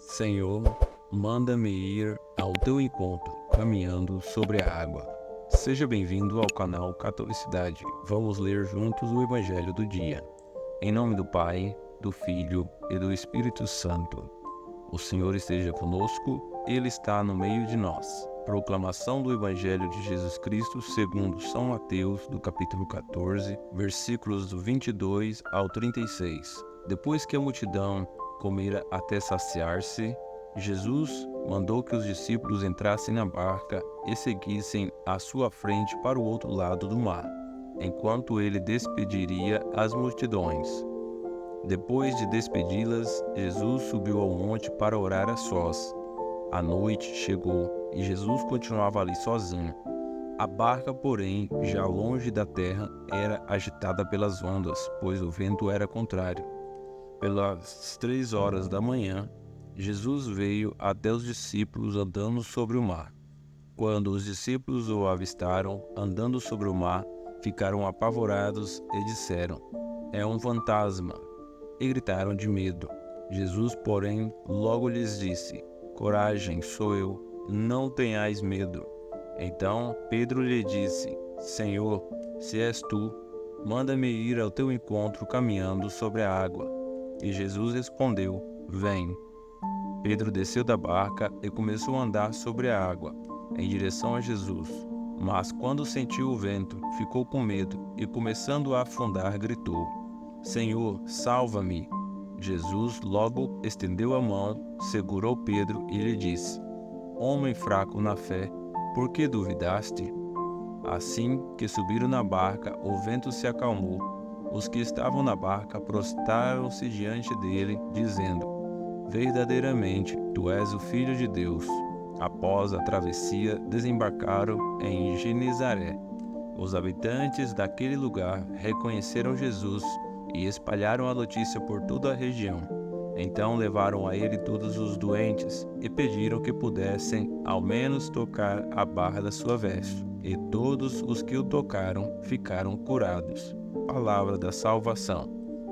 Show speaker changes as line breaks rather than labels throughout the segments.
Senhor, manda-me ir ao teu encontro, caminhando sobre a água. Seja bem-vindo ao canal Catolicidade. Vamos ler juntos o Evangelho do dia. Em nome do Pai, do Filho e do Espírito Santo. O Senhor esteja conosco, Ele está no meio de nós. Proclamação do Evangelho de Jesus Cristo segundo São Mateus, do capítulo 14, versículos do 22 ao 36. Depois que a multidão comera até saciar-se, Jesus mandou que os discípulos entrassem na barca e seguissem à sua frente para o outro lado do mar, enquanto ele despediria as multidões. Depois de despedi-las, Jesus subiu ao monte para orar a sós. A noite chegou e Jesus continuava ali sozinho. A barca, porém, já longe da terra, era agitada pelas ondas, pois o vento era contrário. Pelas 3 horas da manhã, Jesus veio até os discípulos andando sobre o mar. Quando os discípulos o avistaram andando sobre o mar, ficaram apavorados e disseram: "É um fantasma!" e gritaram de medo. Jesus, porém, logo lhes disse: "Coragem, sou eu, não tenhais medo." Então Pedro lhe disse: "Senhor, se és tu, manda-me ir ao teu encontro caminhando sobre a água." E Jesus respondeu: "Vem." Pedro desceu da barca e começou a andar sobre a água, em direção a Jesus. Mas quando sentiu o vento, ficou com medo e, começando a afundar, gritou: "Senhor, salva-me!" Jesus logo estendeu a mão, segurou Pedro e lhe disse: "Homem fraco na fé, por que duvidaste?" Assim que subiram na barca, o vento se acalmou. Os que estavam na barca prostraram-se diante dele, dizendo: "Verdadeiramente, tu és o Filho de Deus." Após a travessia, desembarcaram em Genezaré. Os habitantes daquele lugar reconheceram Jesus e espalharam a notícia por toda a região. Então levaram a ele todos os doentes e pediram que pudessem ao menos tocar a barra da sua veste. E todos os que o tocaram ficaram curados. Palavra da salvação.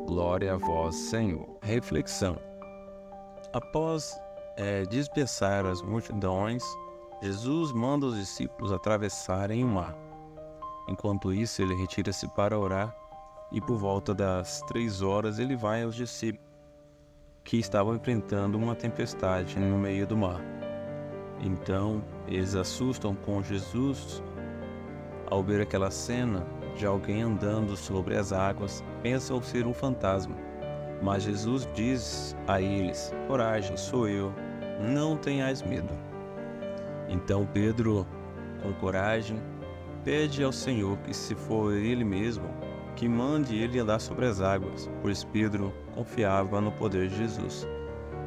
Glória a vós, Senhor. Reflexão. Após dispensar as multidões, Jesus manda os discípulos atravessarem o mar. Enquanto isso, ele retira-se para orar e por volta das 3 horas ele vai aos discípulos que estavam enfrentando uma tempestade no meio do mar. Então, eles assustam com Jesus ao ver aquela cena de alguém andando sobre as águas, pensam ser um fantasma. Mas Jesus diz a eles: "Coragem, sou eu, não tenhais medo." Então Pedro, com coragem, pede ao Senhor que, se for Ele mesmo, que mande ele andar sobre as águas, pois Pedro confiava no poder de Jesus.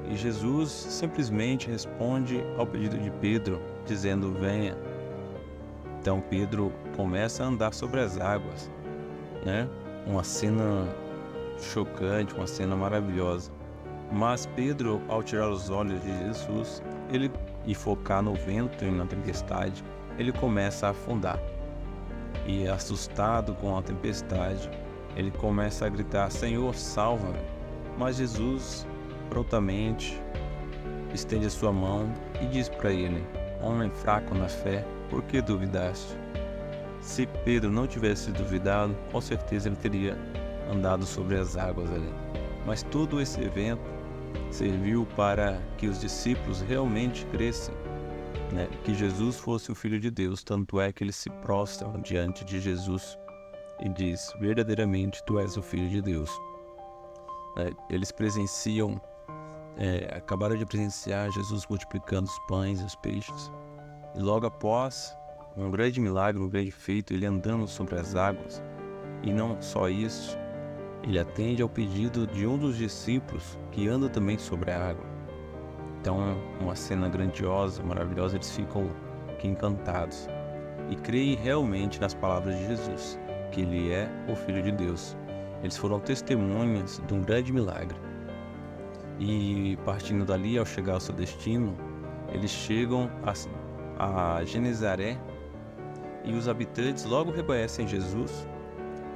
E Jesus simplesmente responde ao pedido de Pedro, dizendo: "Venha." Então Pedro começa a andar sobre as águas, Uma cena chocante, uma cena maravilhosa. Mas Pedro, ao tirar os olhos de Jesus, e focar no vento e na tempestade, ele começa a afundar. E assustado com a tempestade, ele começa a gritar: "Senhor, salva-me!" Mas Jesus prontamente estende a sua mão e diz para ele: "Homem fraco na fé, por que duvidaste?" Se Pedro não tivesse duvidado, com certeza ele teria andado sobre as águas ali. Mas todo esse evento serviu para que os discípulos realmente crescem, que Jesus fosse o Filho de Deus. Tanto é que eles se prostram diante de Jesus e diz: "Verdadeiramente tu és o Filho de Deus." Eles presenciam, acabaram de presenciar Jesus multiplicando os pães e os peixes. E logo após, um grande milagre, um grande feito, ele andando sobre as águas. E não só isso, ele atende ao pedido de um dos discípulos que anda também sobre a água. Então, uma cena grandiosa, maravilhosa, eles ficam aqui encantados e creem realmente nas palavras de Jesus, que ele é o Filho de Deus. Eles foram testemunhas de um grande milagre. E partindo dali, ao chegar ao seu destino, eles chegam a Genezaré e os habitantes logo reconhecem Jesus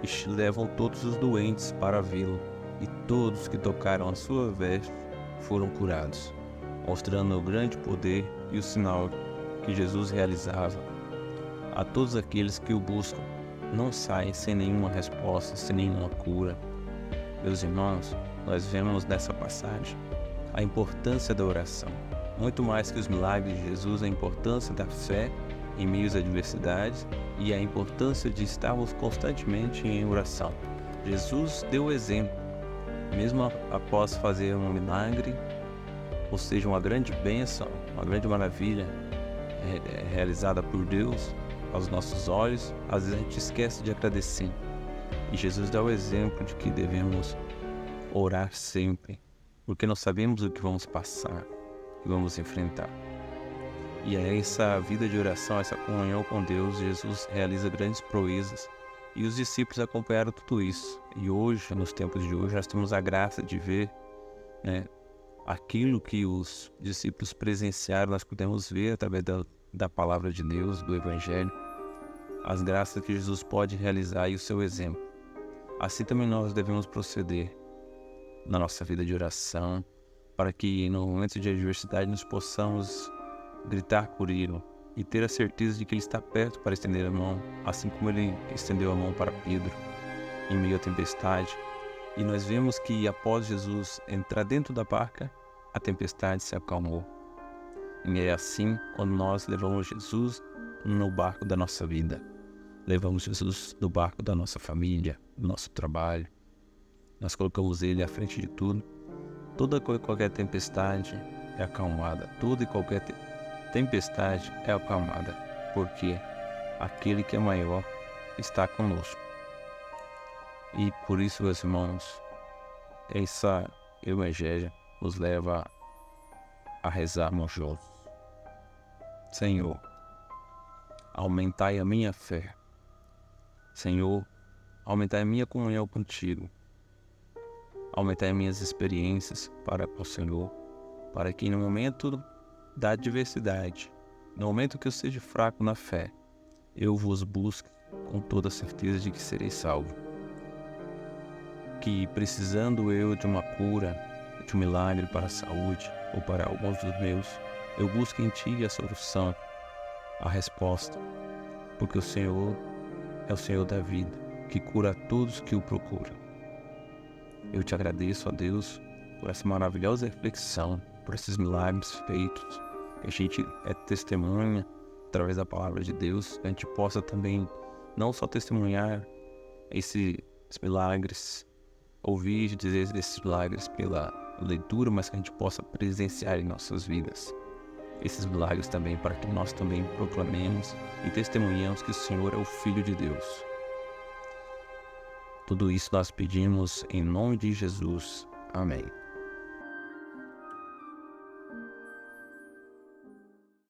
e levam todos os doentes para vê-lo. E todos que tocaram a sua veste foram curados. mostrando o grande poder e o sinal que Jesus realizava. A todos aqueles que o buscam, não saem sem nenhuma resposta, sem nenhuma cura. Meus irmãos, nós vemos nessa passagem a importância da oração. Muito mais que os milagres de Jesus, a importância da fé em meio às adversidades e a importância de estarmos constantemente em oração. Jesus deu o exemplo, mesmo após fazer um milagre, ou seja, uma grande bênção, uma grande maravilha realizada por Deus aos nossos olhos, às vezes a gente esquece de agradecer. E Jesus dá o exemplo de que devemos orar sempre, porque nós sabemos o que vamos passar, o que vamos enfrentar. E é essa vida de oração, essa comunhão com Deus, Jesus realiza grandes proezas. E os discípulos acompanharam tudo isso. E hoje, nos tempos de hoje, nós temos a graça de ver, aquilo que os discípulos presenciaram, nós podemos ver através da palavra de Deus, do Evangelho, as graças que Jesus pode realizar e o seu exemplo. Assim também nós devemos proceder na nossa vida de oração, para que no momento de adversidade nós possamos gritar por Ele e ter a certeza de que Ele está perto para estender a mão, assim como Ele estendeu a mão para Pedro em meio à tempestade. E nós vemos que após Jesus entrar dentro da barca, a tempestade se acalmou. E é assim quando nós levamos Jesus no barco da nossa vida. Levamos Jesus no barco da nossa família, do nosso trabalho. Nós colocamos Ele à frente de tudo. Toda e qualquer tempestade é acalmada. Toda e qualquer tempestade é acalmada, porque aquele que é maior está conosco. E por isso, meus irmãos, essa Evangelho nos leva a rezarmos juntos. Senhor, aumentai a minha fé. Senhor, aumentai a minha comunhão contigo. Aumentai minhas experiências para o Senhor, para que no momento da adversidade, no momento que eu seja fraco na fé, eu vos busque com toda a certeza de que serei salvo. Que precisando eu de uma cura, de um milagre para a saúde ou para alguns dos meus, eu busque em Ti a solução, a resposta, porque o Senhor é o Senhor da vida, que cura a todos que o procuram. Eu te agradeço, ó Deus, por essa maravilhosa reflexão, por esses milagres feitos, que a gente é testemunha através da palavra de Deus, que a gente possa também não só testemunhar esses milagres, ouvir dizer desses milagres pela leitura, mas que a gente possa presenciar em nossas vidas esses milagres também, para que nós também proclamemos e testemunhemos que o Senhor é o Filho de Deus. Tudo isso nós pedimos em nome de Jesus. Amém.